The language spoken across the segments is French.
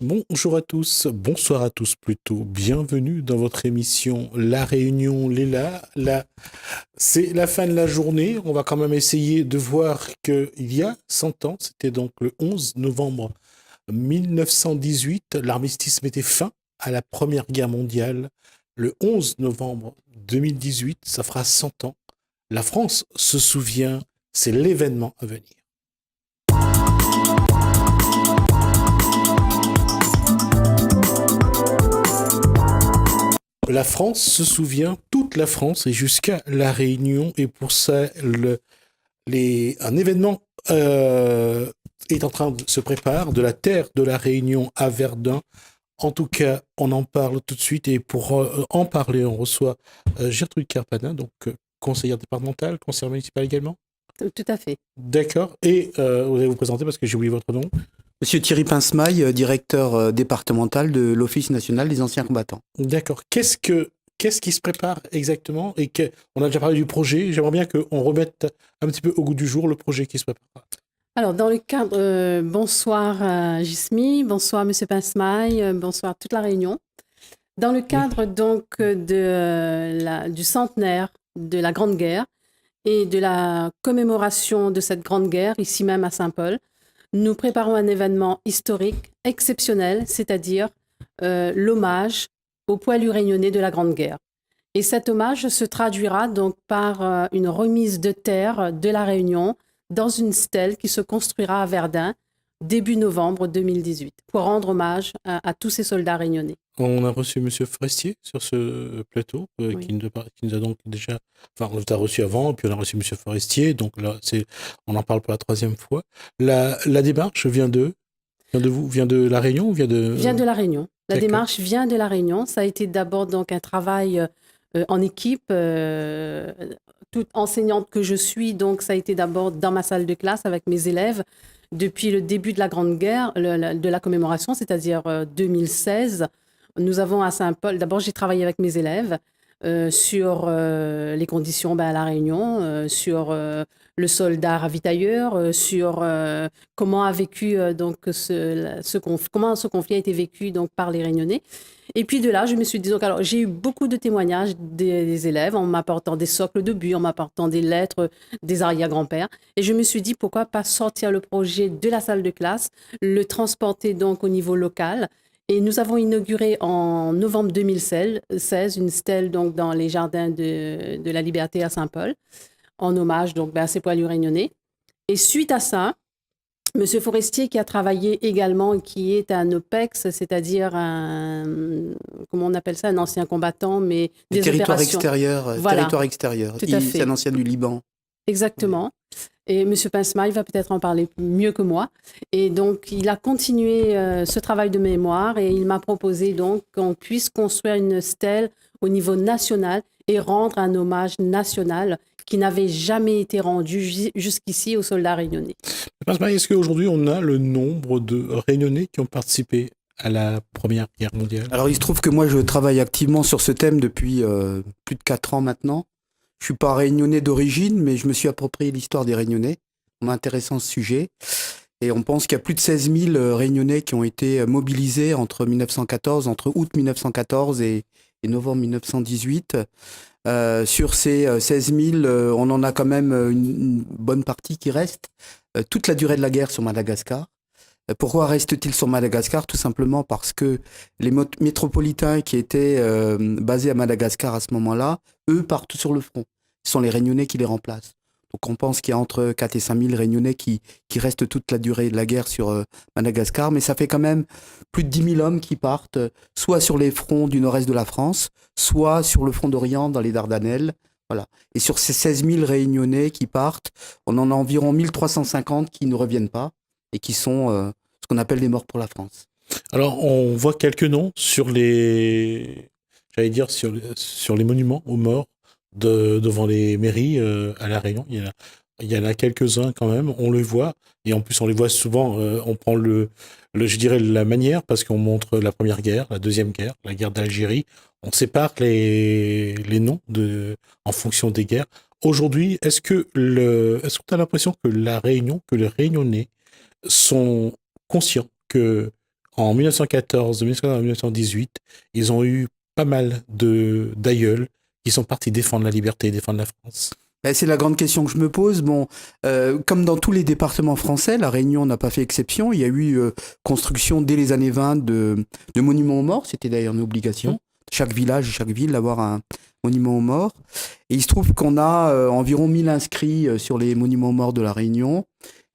Bonjour à tous, bonsoir à tous plutôt. Bienvenue dans votre émission La Réunion Léla. C'est la fin de la journée. On va quand même essayer de voir qu'il y a 100 ans, c'était donc le 11 novembre 1918, l'armistice mettait fin à la Première Guerre mondiale. Le 11 novembre 2018, ça fera 100 ans. La France se souvient, c'est l'événement à venir. La France se souvient, toute la France et jusqu'à La Réunion. Et pour ça, un événement est en train de se préparer de la terre de La Réunion à Verdun. En tout cas, on en parle tout de suite. Et pour en parler, on reçoit Gertrude Carpana, donc conseillère départementale, conseillère municipale également. Tout à fait. D'accord. Et vous allez vous présenter parce que j'ai oublié votre nom. Monsieur Thierry Pincemaille, directeur départemental de l'Office national des anciens combattants. D'accord. Qu'est-ce qui se prépare exactement on a déjà parlé du projet. J'aimerais bien qu'on remette un petit peu au goût du jour le projet qui se prépare. Alors, dans le cadre, bonsoir Gismi, bonsoir Monsieur Pincemaille, bonsoir toute la Réunion. Dans le cadre donc du centenaire de la Grande Guerre et de la commémoration de cette Grande Guerre, ici même à Saint-Paul, nous préparons un événement historique exceptionnel, c'est-à-dire l'hommage aux poilus réunionnais de la Grande Guerre. Et cet hommage se traduira donc par une remise de terre de la Réunion dans une stèle qui se construira à Verdun début novembre 2018 pour rendre hommage à tous ces soldats réunionnais. On a reçu M. Forestier sur ce plateau, Oui. qui nous a donc déjà... Enfin, on l'a reçu avant, puis on a reçu M. Forestier, donc là, on en parle pour la troisième fois. La démarche vient de vous, vient de La Réunion ou vient de... Vient de La Réunion. La D'accord. démarche vient de La Réunion. Ça a été d'abord donc un travail en équipe, toute enseignante que je suis, donc ça a été d'abord dans ma salle de classe avec mes élèves depuis le début de la Grande Guerre, de la commémoration, c'est-à-dire 2016. Nous avons à Saint-Paul, d'abord j'ai travaillé avec mes élèves sur les conditions à La Réunion, sur le soldat ravitailleur, sur comment a vécu comment ce conflit a été vécu donc par les Réunionnais. Et puis de là, je me suis dit, donc, alors, j'ai eu beaucoup de témoignages des élèves en m'apportant des socles de but, en m'apportant des lettres des arrière-grands-pères. Et je me suis dit, pourquoi pas sortir le projet de la salle de classe, le transporter donc au niveau local. Et nous avons inauguré en novembre 2016 une stèle donc, dans les jardins de la Liberté à Saint-Paul, en hommage donc, à ces poilus réunionnais. Et suite à ça, Monsieur Forestier, qui a travaillé également, qui est un OPEX, c'est-à-dire comment on appelle ça, un ancien combattant, mais des territoires opérations. extérieurs. Voilà. Territoire extérieur. Tout à fait. C'est un ancien du Liban. Exactement. Et Monsieur Pincemaille va peut-être en parler mieux que moi. Et donc, il a continué ce travail de mémoire et il m'a proposé donc qu'on puisse construire une stèle au niveau national et rendre un hommage national qui n'avait jamais été rendu jusqu'ici aux soldats réunionnais. Est-ce qu'aujourd'hui, on a le nombre de Réunionnais qui ont participé à la Première Guerre mondiale? Alors, il se trouve que moi, je travaille activement sur ce thème depuis plus de 4 ans maintenant. Je suis pas réunionnais d'origine, mais je me suis approprié l'histoire des Réunionnais en m'intéressant à ce sujet. Et on pense qu'il y a plus de 16 000 Réunionnais qui ont été mobilisés entre août 1914 et novembre 1918. Sur ces 16 000, on en a quand même une bonne partie qui reste toute la durée de la guerre sur Madagascar. Pourquoi reste-t-il sur Madagascar? Tout simplement parce que les métropolitains qui étaient basés à Madagascar à ce moment-là, eux partent sur le front. Ce sont les Réunionnais qui les remplacent. Donc on pense qu'il y a entre 4 et 5 000 Réunionnais qui restent toute la durée de la guerre sur Madagascar, mais ça fait quand même plus de 10 000 hommes qui partent, soit sur les fronts du nord-est de la France, soit sur le front d'Orient dans les Dardanelles. Voilà. Et sur ces 16 000 Réunionnais qui partent, on en a environ 1 350 qui ne reviennent pas et qui sont ce qu'on appelle des morts pour la France. Alors, on voit quelques noms sur les monuments aux morts devant les mairies à La Réunion. Il y en a quelques-uns quand même, on les voit, et en plus on les voit souvent, on prend je dirais la manière, parce qu'on montre la Première Guerre, la Deuxième Guerre, la guerre d'Algérie, on sépare les noms en fonction des guerres. Aujourd'hui, est-ce que tu as l'impression que La Réunion, que les Réunionnais sont conscients que en 1914, 1918, ils ont eu pas mal d'aïeuls qui sont partis défendre la liberté, défendre la France. Ben, c'est la grande question que je me pose. Bon, comme dans tous les départements français, la Réunion n'a pas fait exception. Il y a eu construction dès les années 20 de monuments aux morts. C'était d'ailleurs une obligation. Chaque village, chaque ville, d'avoir un monument aux morts. Et il se trouve qu'on a environ 1000 inscrits sur les monuments aux morts de la Réunion.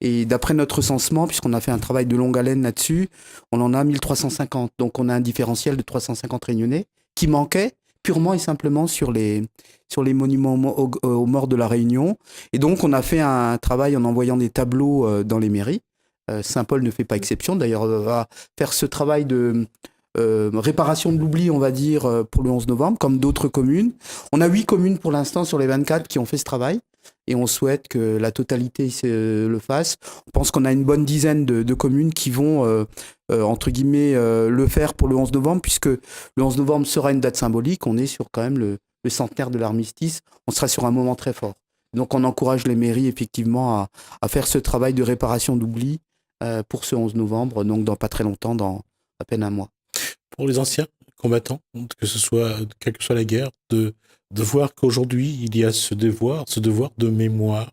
Et d'après notre recensement, puisqu'on a fait un travail de longue haleine là-dessus, on en a 1350. Donc on a un différentiel de 350 Réunionnais qui manquait purement et simplement sur les monuments aux morts de la Réunion. Et donc on a fait un travail en envoyant des tableaux dans les mairies. Saint-Paul ne fait pas exception. D'ailleurs, on va faire ce travail de réparation de l'oubli, on va dire, pour le 11 novembre, comme d'autres communes. On a 8 communes pour l'instant sur les 24 qui ont fait ce travail. Et on souhaite que la totalité le fasse. On pense qu'on a une bonne dizaine de communes qui vont, entre guillemets, le faire pour le 11 novembre, puisque le 11 novembre sera une date symbolique. On est sur quand même le centenaire de l'armistice. On sera sur un moment très fort. Donc on encourage les mairies, effectivement, à faire ce travail de réparation d'oubli pour ce 11 novembre, donc dans pas très longtemps, dans à peine un mois. Pour les anciens combattants, quelle que soit la guerre, de voir qu'aujourd'hui, il y a ce devoir de mémoire.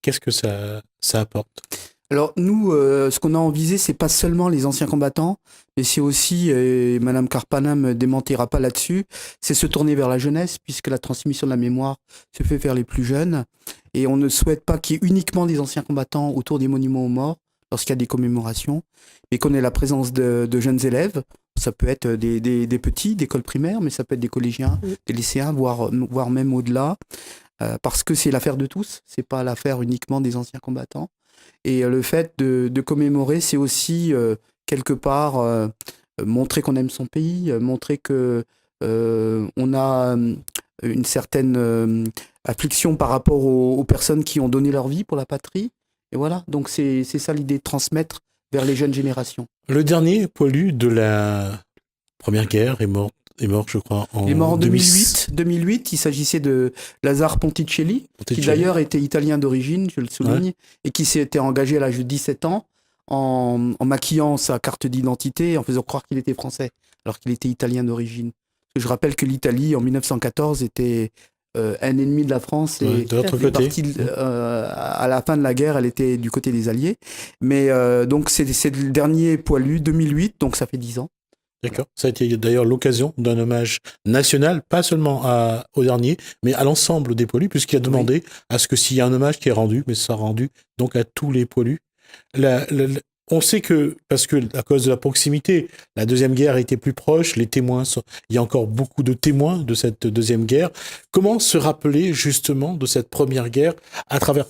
Qu'est-ce que ça apporte? Alors nous, ce qu'on a en visée, c'est pas seulement les anciens combattants, mais c'est aussi, et Madame Carpana me démentira pas là-dessus, c'est se tourner vers la jeunesse, puisque la transmission de la mémoire se fait vers les plus jeunes. Et on ne souhaite pas qu'il y ait uniquement des anciens combattants autour des monuments aux morts, lorsqu'il y a des commémorations, mais qu'on ait la présence de jeunes élèves. Ça peut être des petits, d'école primaire, mais ça peut être des collégiens, des lycéens, voire même au-delà, parce que c'est l'affaire de tous, c'est pas l'affaire uniquement des anciens combattants. Et le fait de commémorer, c'est aussi quelque part montrer qu'on aime son pays, montrer que on a une certaine affliction par rapport aux personnes qui ont donné leur vie pour la patrie. Et voilà, donc c'est ça l'idée, de transmettre vers les jeunes générations. Le dernier poilu de la Première Guerre est mort, je crois, Il est mort en 2008. Il s'agissait de Lazare Ponticelli, qui d'ailleurs était italien d'origine, je le souligne, et qui s'était engagé à l'âge de 17 ans en maquillant sa carte d'identité, en faisant croire qu'il était français, alors qu'il était italien d'origine. Je rappelle que l'Italie, en 1914, était un ennemi de la France, et de l'autre côté. À la fin de la guerre, elle était du côté des Alliés. Mais donc c'est le dernier poilu, 2008, donc ça fait 10 ans. D'accord. Ça a été d'ailleurs l'occasion d'un hommage national, pas seulement au dernier, mais à l'ensemble des poilus, puisqu'il a demandé à ce que s'il y a un hommage qui est rendu, mais ça sera rendu donc à tous les poilus. On sait que, parce que à cause de la proximité, la Deuxième Guerre était plus proche, il y a encore beaucoup de témoins de cette Deuxième Guerre. Comment se rappeler justement de cette Première Guerre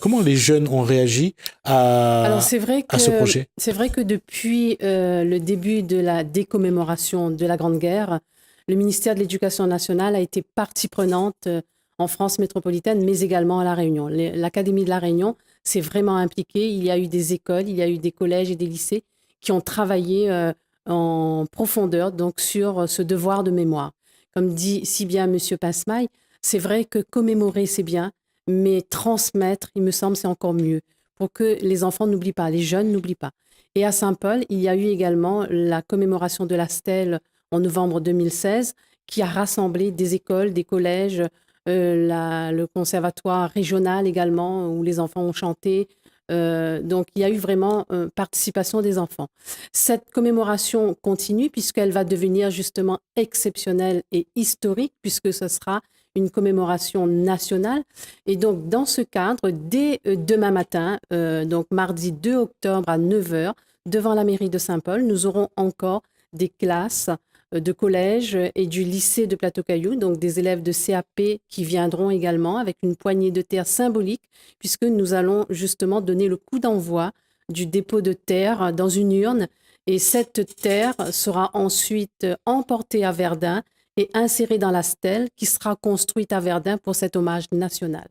comment les jeunes ont réagi à ce projet? C'est vrai que depuis le début de la décommémoration de la Grande Guerre, le ministère de l'Éducation nationale a été partie prenante en France métropolitaine, mais également à La Réunion. L'Académie de La Réunion s'est vraiment impliquée. Il y a eu des écoles, il y a eu des collèges et des lycées qui ont travaillé en profondeur donc, sur ce devoir de mémoire. Comme dit si bien M. Pasmaï, c'est vrai que commémorer, c'est bien, mais transmettre, il me semble, c'est encore mieux, pour que les enfants n'oublient pas, les jeunes n'oublient pas. Et à Saint-Paul, il y a eu également la commémoration de la Stèle en novembre 2016, qui a rassemblé des écoles, des collèges, le conservatoire régional également, où les enfants ont chanté. Donc, il y a eu vraiment participation des enfants. Cette commémoration continue puisqu'elle va devenir justement exceptionnelle et historique, puisque ce sera une commémoration nationale. Et donc, dans ce cadre, dès demain matin, donc mardi 2 octobre à 9h, devant la mairie de Saint-Paul, nous aurons encore des classes de collège et du lycée de Plateau-Caillou, donc des élèves de CAP qui viendront également avec une poignée de terre symbolique, puisque nous allons justement donner le coup d'envoi du dépôt de terre dans une urne. Et cette terre sera ensuite emportée à Verdun et insérée dans la stèle qui sera construite à Verdun pour cet hommage national.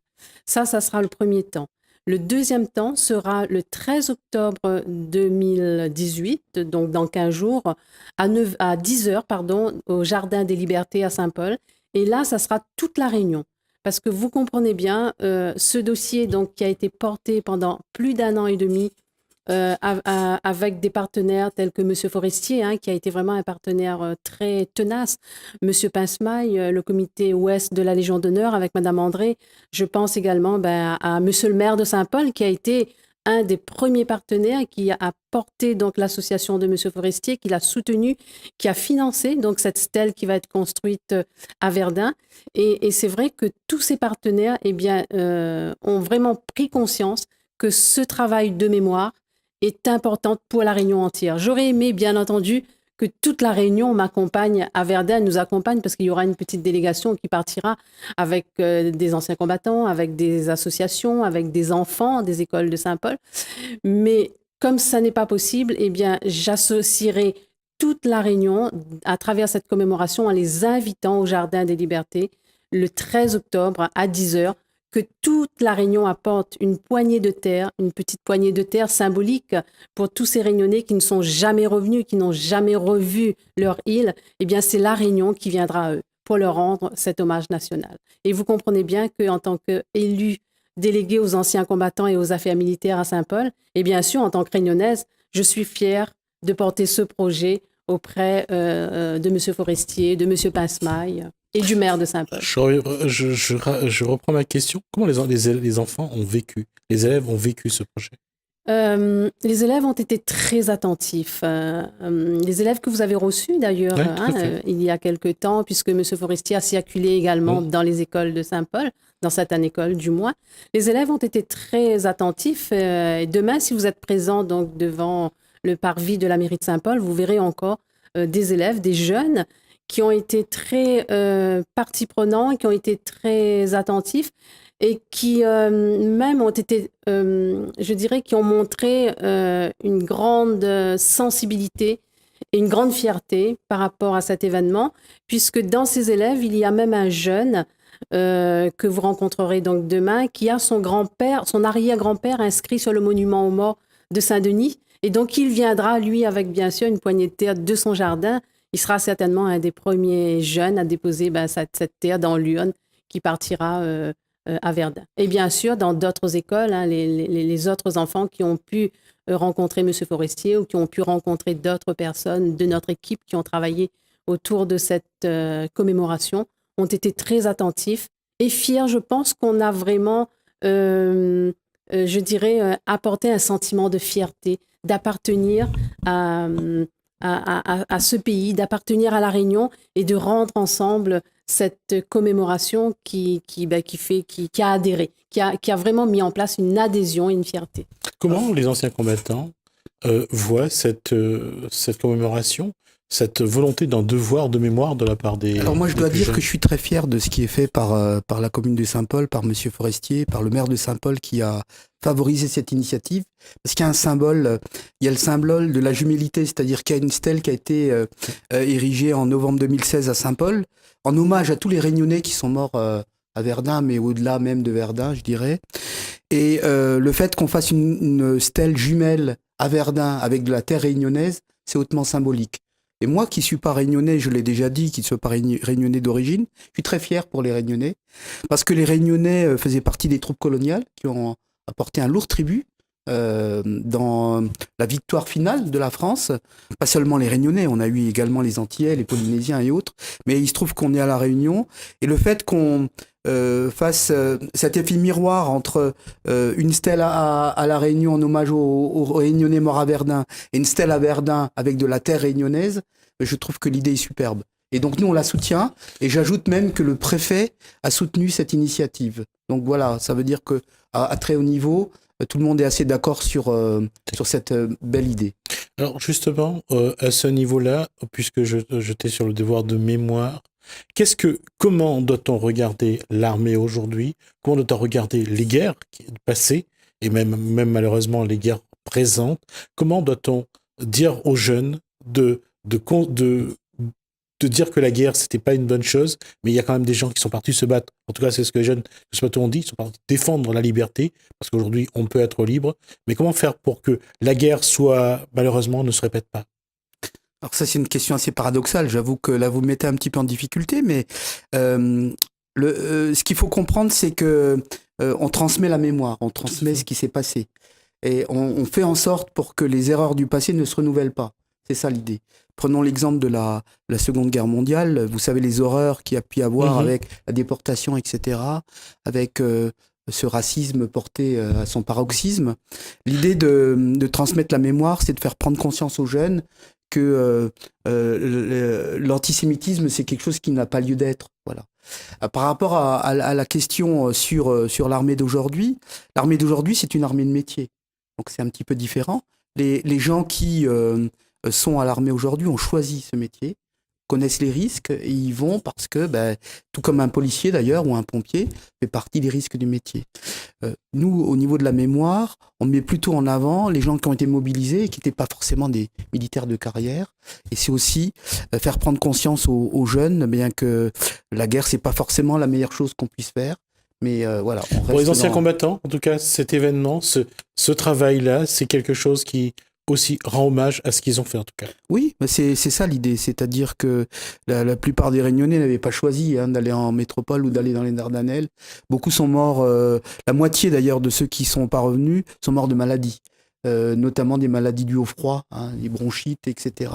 Ça sera le premier temps. Le deuxième temps sera le 13 octobre 2018, donc dans 15 jours, à 10h, au Jardin des Libertés à Saint-Paul. Et là, ça sera toute la Réunion. Parce que vous comprenez bien, ce dossier donc, qui a été porté pendant plus d'1 an et demi avec des partenaires tels que Monsieur Forestier, hein, qui a été vraiment un partenaire très tenace, Monsieur Pincemaille, le comité ouest de la Légion d'honneur avec Madame André. Je pense également à Monsieur le maire de Saint-Paul, qui a été un des premiers partenaires, qui a porté donc l'association de Monsieur Forestier, qui l'a soutenu, qui a financé donc cette stèle qui va être construite à Verdun. Et c'est vrai que tous ces partenaires ont vraiment pris conscience que ce travail de mémoire est important pour la Réunion entière. J'aurais aimé, bien entendu, que toute la Réunion m'accompagne à Verdun, nous accompagne, parce qu'il y aura une petite délégation qui partira avec des anciens combattants, avec des associations, avec des enfants des écoles de Saint-Paul. Mais comme ça n'est pas possible, eh bien, j'associerai toute la Réunion à travers cette commémoration en les invitant au Jardin des Libertés le 13 octobre à 10h, que toute la Réunion apporte une poignée de terre, une petite poignée de terre symbolique pour tous ces Réunionnais qui ne sont jamais revenus, qui n'ont jamais revu leur île. Eh bien, c'est la Réunion qui viendra à eux pour leur rendre cet hommage national. Et vous comprenez bien qu'en tant qu'élu délégué aux anciens combattants et aux affaires militaires à Saint-Paul, et bien sûr, en tant que Réunionnaise, je suis fière de porter ce projet auprès de M. Forestier, de M. Pincemaille et du maire de Saint-Paul. Je reprends ma question. Comment les enfants ont vécu, les élèves ont vécu ce projet? Les élèves ont été très attentifs. Les élèves que vous avez reçus d'ailleurs il y a quelque temps, puisque M. Forestier a circulé également dans les écoles de Saint-Paul, dans certaines écoles du moins. Les élèves ont été très attentifs. Et demain, si vous êtes présents donc, devant le parvis de la mairie de Saint-Paul, vous verrez encore des élèves, des jeunes qui ont été très partie prenante, qui ont été très attentifs et qui même ont été, je dirais, qui ont montré une grande sensibilité et une grande fierté par rapport à cet événement, puisque dans ces élèves, il y a même un jeune que vous rencontrerez donc demain, qui a son grand-père, son arrière-grand-père inscrit sur le monument aux morts de Saint-Denis. Et donc, il viendra, lui, avec bien sûr une poignée de terre de son jardin. Il sera certainement un des premiers jeunes à déposer cette terre dans l'urne qui partira à Verdun. Et bien sûr, dans d'autres écoles, les autres enfants qui ont pu rencontrer M. Forestier ou qui ont pu rencontrer d'autres personnes de notre équipe qui ont travaillé autour de cette commémoration ont été très attentifs et fiers. Je pense qu'on a vraiment, je dirais, apporté un sentiment de fierté, d'appartenir à ce pays, d'appartenir à La Réunion et de rendre ensemble cette commémoration qui a adhéré, qui a vraiment mis en place une adhésion et une fierté. Comment les anciens combattants voient cette commémoration, cette volonté d'un devoir de mémoire de la part des... Alors moi, je dois dire que je suis très fier de ce qui est fait par la commune de Saint-Paul, par Monsieur Forestier, par le maire de Saint-Paul qui a favorisé cette initiative. Parce qu'il y a un symbole, il y a le symbole de la jumélité, c'est-à-dire qu'il y a une stèle qui a été érigée en novembre 2016 à Saint-Paul, en hommage à tous les Réunionnais qui sont morts à Verdun, mais au-delà même de Verdun, je dirais. Et le fait qu'on fasse une stèle jumelle à Verdun avec de la terre réunionnaise, c'est hautement symbolique. Et moi, qui suis pas réunionnais, je l'ai déjà dit, qui ne suis pas réunionnais d'origine, je suis très fier pour les Réunionnais, parce que les Réunionnais faisaient partie des troupes coloniales qui ont apporté un lourd tribut dans la victoire finale de la France. Pas seulement les Réunionnais, on a eu également les Antillais, les Polynésiens et autres, mais il se trouve qu'on est à La Réunion, et le fait qu'on fasse cet effet miroir entre une stèle à La Réunion en hommage aux Réunionnais morts à Verdun et une stèle à Verdun avec de la terre réunionnaise, je trouve que l'idée est superbe. Et donc nous, on la soutient, et j'ajoute même que le préfet a soutenu cette initiative. Donc voilà, ça veut dire que à très haut niveau, tout le monde est assez d'accord sur cette belle idée. Alors justement, à ce niveau-là, puisque j'étais sur le devoir de mémoire, comment doit-on regarder l'armée aujourd'hui? Comment doit-on regarder les guerres passées et même malheureusement les guerres présentes? Comment doit-on dire aux jeunes de dire que la guerre c'était pas une bonne chose, mais il y a quand même des gens qui sont partis se battre. En tout cas, c'est ce que les jeunes ont dit, ils sont partis défendre la liberté parce qu'aujourd'hui on peut être libre. Mais comment faire pour que la guerre malheureusement ne se répète pas? Alors ça, c'est une question assez paradoxale. J'avoue que là, vous me mettez un petit peu en difficulté, mais ce qu'il faut comprendre, c'est que on transmet la mémoire, on transmet ce qui s'est passé. Et on fait en sorte pour que les erreurs du passé ne se renouvellent pas. C'est ça l'idée. Prenons l'exemple de la Seconde Guerre mondiale. Vous savez les horreurs qu'il y a pu y avoir avec la déportation, etc., avec ce racisme porté à son paroxysme. L'idée de transmettre la mémoire, c'est de faire prendre conscience aux jeunes que l'antisémitisme, c'est quelque chose qui n'a pas lieu d'être. Voilà. Par rapport à la question sur l'armée d'aujourd'hui, c'est une armée de métier. Donc c'est un petit peu différent. Les gens qui sont à l'armée aujourd'hui ont choisi ce métier, connaissent les risques et y vont parce que, tout comme un policier d'ailleurs ou un pompier, fait partie des risques du métier. Nous, au niveau de la mémoire, on met plutôt en avant les gens qui ont été mobilisés et qui n'étaient pas forcément des militaires de carrière. Et c'est aussi faire prendre conscience aux jeunes, bien que la guerre, c'est pas forcément la meilleure chose qu'on puisse faire. Mais voilà. Pour les anciens combattants, en tout cas, cet événement, ce travail-là, c'est quelque chose qui aussi rend hommage à ce qu'ils ont fait en tout cas. Oui, c'est ça l'idée, c'est-à-dire que la plupart des Réunionnais n'avaient pas choisi d'aller en métropole ou d'aller dans les Dardanelles. Beaucoup sont morts, la moitié d'ailleurs de ceux qui sont pas revenus sont morts de maladies. Notamment des maladies dues au froid, des bronchites, etc.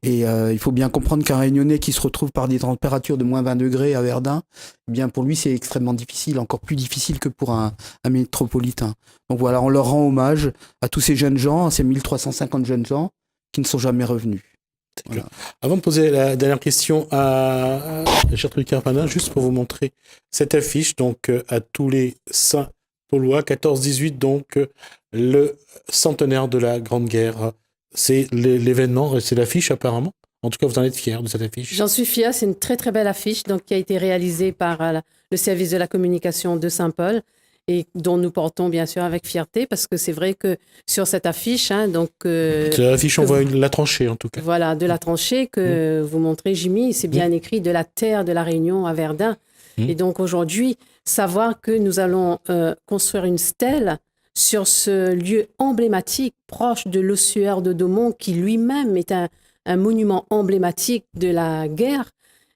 Il faut bien comprendre qu'un Réunionnais qui se retrouve par des températures de moins 20 degrés à Verdun, eh bien pour lui c'est extrêmement difficile, encore plus difficile que pour un métropolitain. Donc voilà, on leur rend hommage à tous ces jeunes gens, ces 1350 jeunes gens qui ne sont jamais revenus. Voilà. Avant de poser la dernière question à Gertrude Carpana, juste pour vous montrer cette affiche, donc à tous les saints Paulois, 14-18, donc le centenaire de la Grande Guerre. C'est l'événement, c'est l'affiche apparemment. En tout cas, vous en êtes fiers de cette affiche? J'en suis fière, c'est une très très belle affiche donc, qui a été réalisée par le service de la communication de Saint-Paul et dont nous portons bien sûr avec fierté parce que c'est vrai que sur cette affiche, c'est l'affiche, on voit la tranchée en tout cas. Voilà, de la tranchée que vous montrez, Jimmy, c'est bien écrit de la terre de la Réunion à Verdun. Et donc aujourd'hui, savoir que nous allons construire une stèle sur ce lieu emblématique proche de l'ossuaire de Daumont qui lui-même est un monument emblématique de la guerre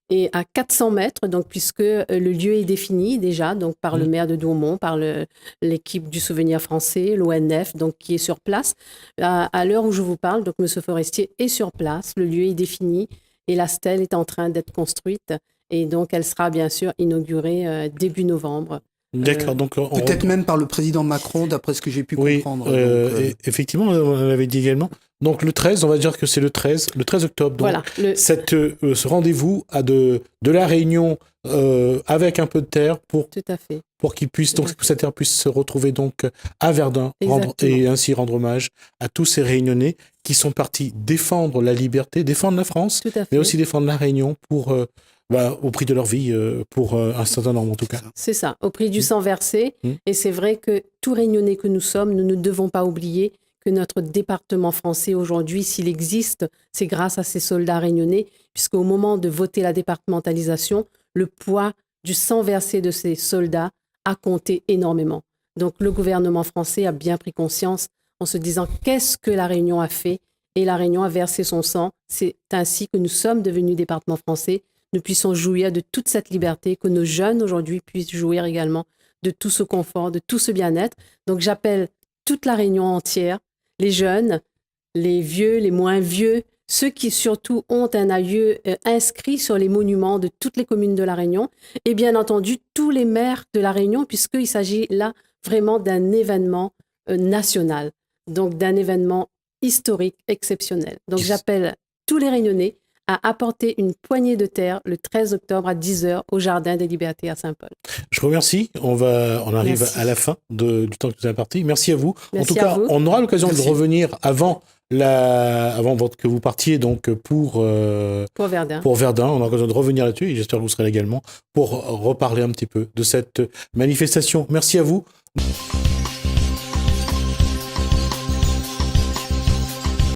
et à 400 mètres, donc, puisque le lieu est défini déjà donc, par le maire de Daumont, par l'équipe du Souvenir français, l'ONF, donc, qui est sur place. À l'heure où je vous parle, donc, M. Forestier est sur place, le lieu est défini et la stèle est en train d'être construite. Et donc, elle sera bien sûr inaugurée début novembre. D'accord. Donc, peut-être même par le président Macron, d'après ce que j'ai pu comprendre. Effectivement, on l'avait dit également. Donc, le 13, on va dire que c'est le 13 octobre. Donc, voilà, ce rendez-vous de la Réunion avec un peu de terre pour qu'il puisse, donc, que cette terre puisse se retrouver donc à Verdun et ainsi rendre hommage à tous ces Réunionnais qui sont partis défendre la liberté, défendre la France, mais aussi défendre la Réunion pour... au prix de leur vie, pour un certain nombre en tout cas. C'est ça, au prix du sang versé. Et c'est vrai que tout Réunionnais que nous sommes, nous ne devons pas oublier que notre département français aujourd'hui, s'il existe, c'est grâce à ces soldats réunionnais, puisqu'au moment de voter la départementalisation, le poids du sang versé de ces soldats a compté énormément. Donc le gouvernement français a bien pris conscience en se disant qu'est-ce que la Réunion a fait, et la Réunion a versé son sang. C'est ainsi que nous sommes devenus département français. Nous puissions jouir de toute cette liberté, que nos jeunes aujourd'hui puissent jouir également de tout ce confort, de tout ce bien-être. Donc j'appelle toute la Réunion entière, les jeunes, les vieux, les moins vieux, ceux qui surtout ont un aïeux inscrit sur les monuments de toutes les communes de la Réunion, et bien entendu tous les maires de la Réunion, puisqu'il s'agit là vraiment d'un événement national, donc d'un événement historique exceptionnel. Donc j'appelle tous les Réunionnais à apporter une poignée de terre le 13 octobre à 10h au Jardin des Libertés à Saint-Paul. Je vous remercie. On arrive à la fin du temps que vous avez imparti. Merci à vous. Merci en tout cas, on aura l'occasion de revenir avant que vous partiez donc pour Verdun. On aura l'occasion de revenir là-dessus et j'espère que vous serez là également pour reparler un petit peu de cette manifestation. Merci à vous.